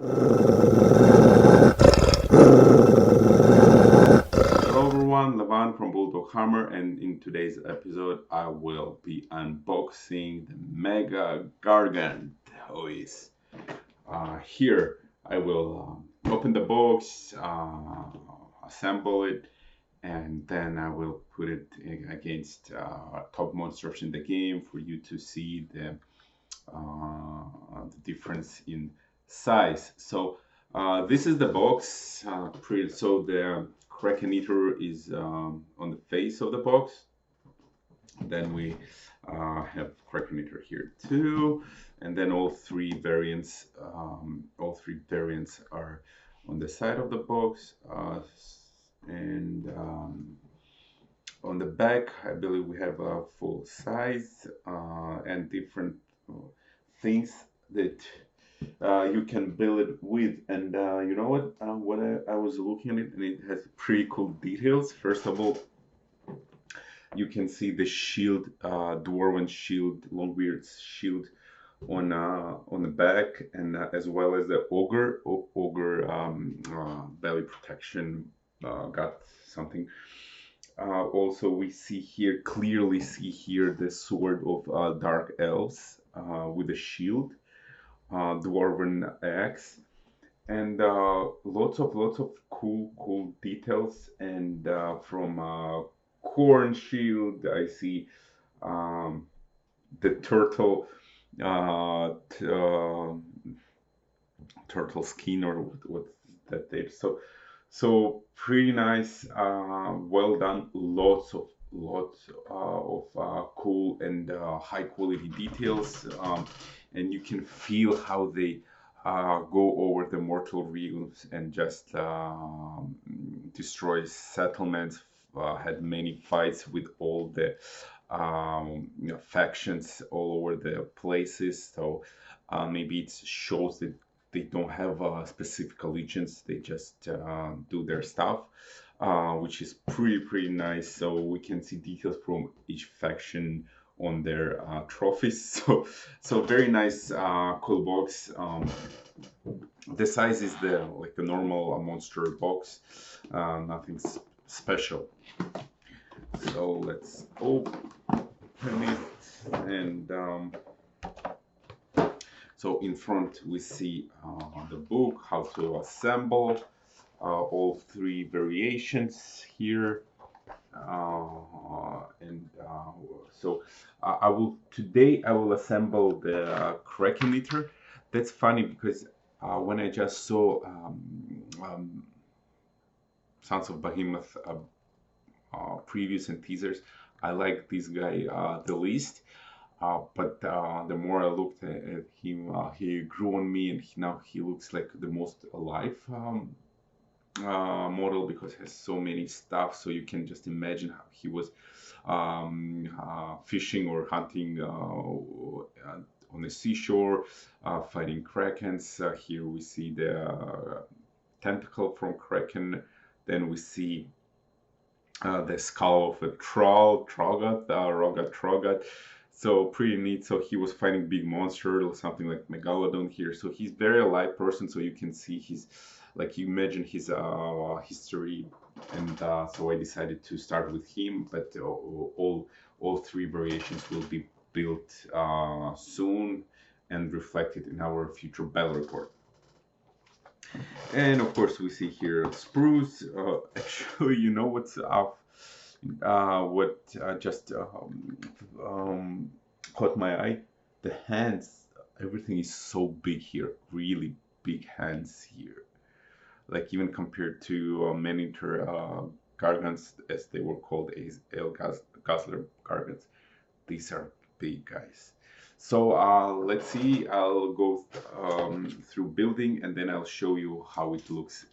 Hello everyone, Levan from BulldogHammer, and in today's episode I will be unboxing the Mega Gargant toys. Here I will open the box, assemble it, and then I will put it against top monsters in the game for you to see the difference in size. So this is the box. So the kraken-eater is on the face of the box. Then we have kraken-eater here too, and then all three variants are on the side of the box, and on the back, I believe we have a full size and different things that you can build it with. And you know what? I was looking at it, and it has pretty cool details. First of all, you can see the shield, dwarven shield, Longbeard's shield on the back, and as well as the ogre belly protection got something. Also, we clearly see here the sword of dark elves with a shield, dwarven axe, and lots of cool details. And from corn shield, I see the turtle turtle skin, or what that is. So pretty nice, well done. Lots of cool and high quality details, and you can feel how they go over the mortal realms and just destroy settlements. Had many fights with all the factions all over the places. So maybe it shows that they don't have specific allegiance. They just do their stuff, which is pretty nice. So we can see details from each faction on their trophies. So very nice, cool box. The size is the normal monster box, nothing special. So let's open it, and so in front we see the book, how to assemble all three variations here. So I will assemble the kraken-eater. That's funny because when I just saw Sons of Behemoth previews and teasers, I like this guy the least. But the more I looked at him, he grew on me, and now he looks like the most alive model, because it has so many stuff. So you can just imagine how he was fishing or hunting on the seashore, fighting krakens. Here we see the tentacle from kraken. Then we see the skull of a troll, Trogat. So pretty neat. So he was fighting big monster, something like Megalodon here. So he's very alive person. So you can see his, you imagine his history. And so I decided to start with him. But all three variations will be built soon and reflected in our future battle report. And of course we see here spruce. Actually, you know what's up? What just caught my eye? The hands. Everything is so big here. Really big hands here. Like even compared to miniature gargants, as they were called, Guzzler gargants. These are big guys. So let's see. I'll go through building, and then I'll show you how it looks.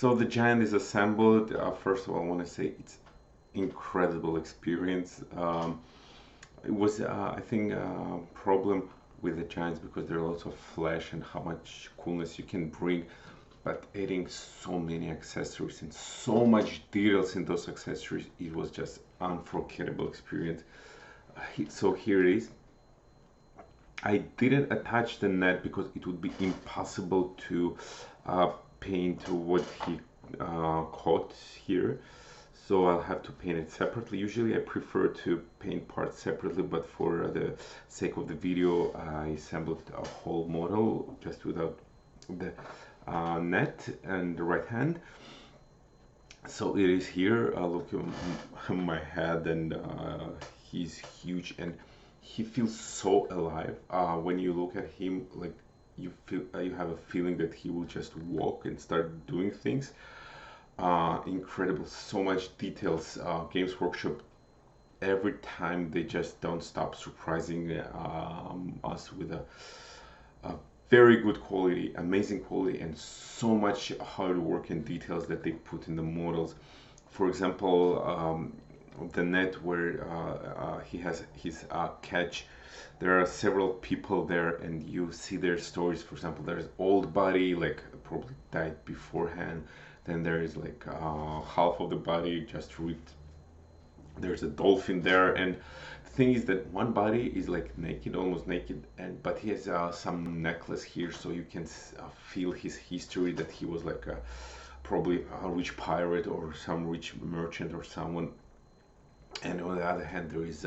So the giant is assembled. First of all, I want to say it's incredible experience. It was, I think, problem with the giants because there are lots of flash and how much coolness you can bring, but adding so many accessories and so much details in those accessories, it was just unforgettable experience. So here it is. I didn't attach the net because it would be impossible to uh, paint what he caught here. So I'll have to paint it separately. Usually I prefer to paint parts separately, but for the sake of the video, I assembled a whole model just without the net and the right hand. So it is here. Look at my head, and he's huge, and he feels so alive. When you look at him, like you have a feeling that he will just walk and start doing things. Incredible, so much details. Games Workshop, every time they just don't stop surprising us with a very good quality, amazing quality, and so much hard work and details that they put in the models. For example, the net where he has his catch, there are several people there, and you see their stories. For example, there's old body, like probably died beforehand. Then there is like half of the body just ripped. There's a dolphin there, and the thing is that one body is like naked, almost naked, and but he has some necklace here, so you can feel his history, that he was like probably a rich pirate or some rich merchant or someone. And on the other hand, there is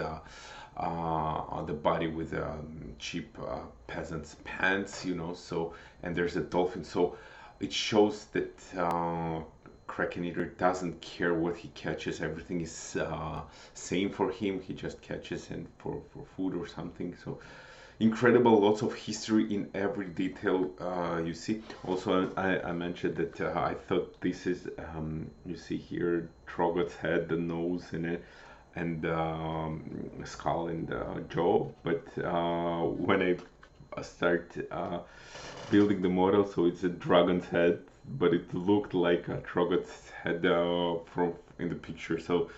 on the body with cheap peasant's pants, you know. So, and there's a dolphin. So it shows that kraken-eater doesn't care what he catches. Everything is same for him. He just catches and for food or something. So incredible, lots of history in every detail you see. Also, I mentioned that I thought this is, you see here, Trogot's head, the nose, and skull and jaw. But when I start building the model, so it's a dragon's head, but it looked like a Trogot's head from in the picture. So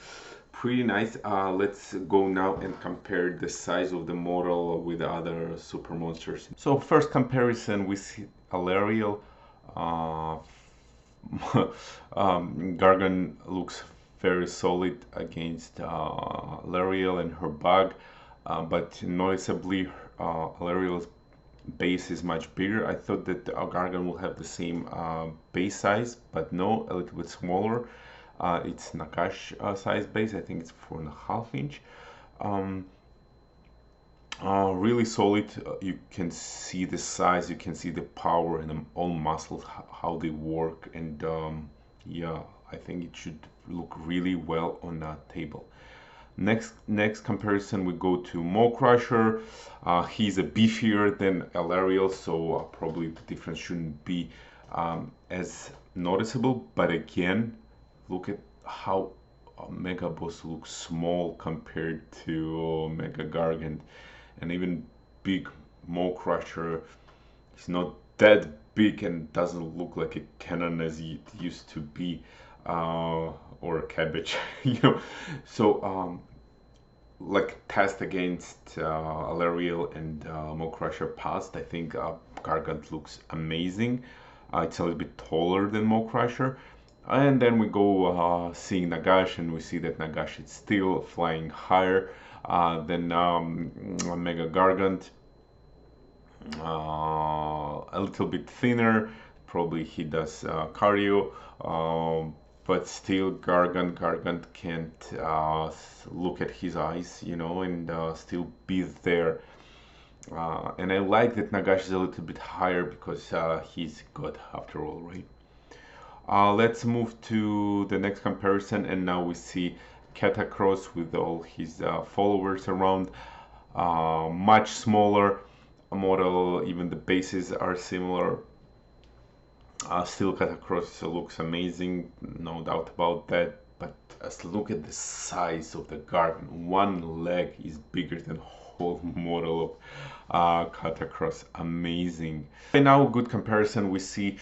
pretty nice. Let's go now and compare the size of the model with other super monsters. So first comparison, we see Alariel. Uh, Gargant looks very solid against Alariel and her bug, but noticeably Alariel's base is much bigger. I thought that Gargant will have the same base size, but no, a little bit smaller. It's Nakash size base. I think it's 4.5 inch. Really solid. You can see the size, you can see the power and all muscles, how they work, and yeah, I think it should look really well on that table. Next comparison, we go to Maw Crusher. He's a beefier than Alariel, so probably the difference shouldn't be as noticeable. But again, look at how Mega Boss looks small compared to Mega Gargant, and even big Maw Crusher is not that big and doesn't look like a cannon as it used to be, or a cabbage, you know. So like test against Alariel and Mo Crusher passed, I think Gargant looks amazing. It's a little bit taller than Mo Crusher. And then we go seeing Nagash, and we see that Nagash is still flying higher than Mega Gargant. A little bit thinner, probably he does cardio, but still Gargant can't look at his eyes, you know, and still be there. And I like that Nagash is a little bit higher because he's God after all, right? Let's move to the next comparison, and now we see Catacross with all his followers around. Much smaller model, even the bases are similar. Still Catacross looks amazing, no doubt about that, but look at the size of the Gargant. One leg is bigger than whole model of Catacross. Amazing. And now good comparison, we see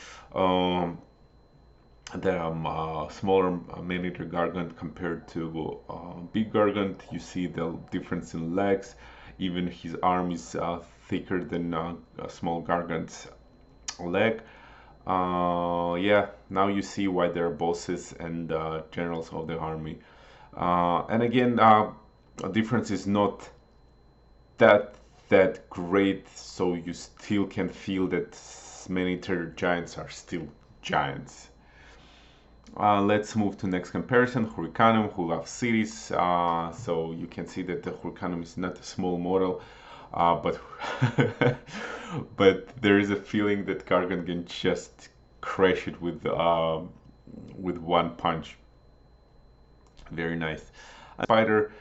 the smaller miniature Gargant compared to big Gargant. You see the difference in legs. Even his arm is thicker than a small Gargant's leg. Yeah, now you see why they're bosses and generals of the army. And again, the difference is not that great, so you still can feel that miniature giants are still giants. Let's move to next comparison, Hurricanum, who loves cities. So you can see that the Hurricanum is not a small model, but but there is a feeling that Gargant can just crash it with one punch. Very nice. Spider,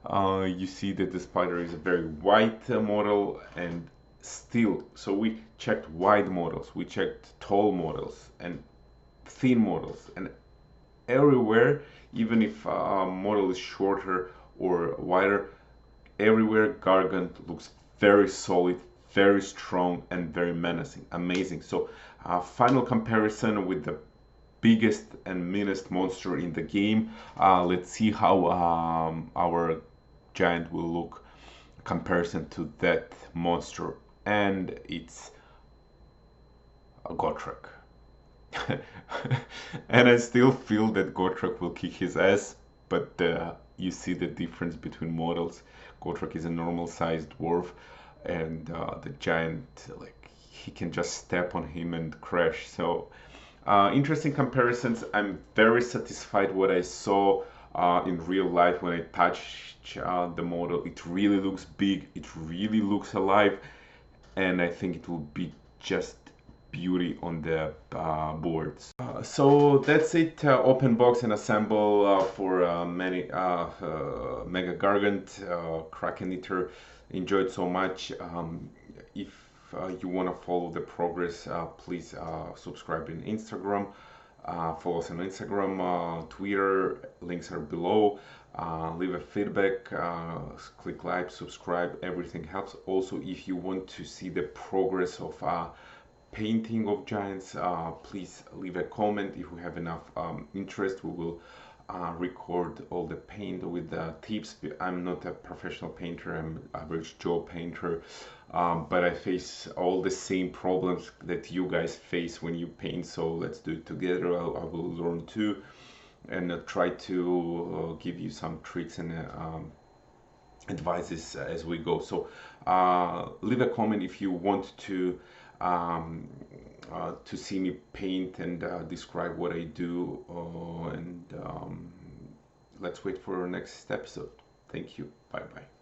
you see that the spider is a very white model, and still, so we checked wide models, we checked tall models and thin models, and everywhere, even if a model is shorter or wider, everywhere Gargant looks very solid, very strong, and very menacing. Amazing. So final comparison with the biggest and meanest monster in the game. Let's see how our giant will look in comparison to that monster, and it's a Gotrek. And I still feel that Gotrek will kick his ass, but you see the difference between models. Gotrek is a normal sized dwarf, and the giant, like, he can just step on him and crash. So interesting comparisons. I'm very satisfied what I saw in real life when I touched the model. It really looks big, it really looks alive, and I think it will be just beauty on the boards. So that's it. Open box and assemble for many Mega Gargant, kraken-eater. Enjoyed so much. If you want to follow the progress, please subscribe in Instagram. Follow us on Instagram, Twitter, links are below. Leave a feedback, click like, subscribe, everything helps. Also, if you want to see the progress of painting of giants, please leave a comment. If we have enough interest, we will record all the paint with the tips. I'm not a professional painter, I'm an average Joe painter, but I face all the same problems that you guys face when you paint, so let's do it together. I will learn too, and try to give you some tricks and advices as we go. So leave a comment if you want to see me paint and describe what I do, and let's wait for our next episode. Thank you. Bye bye.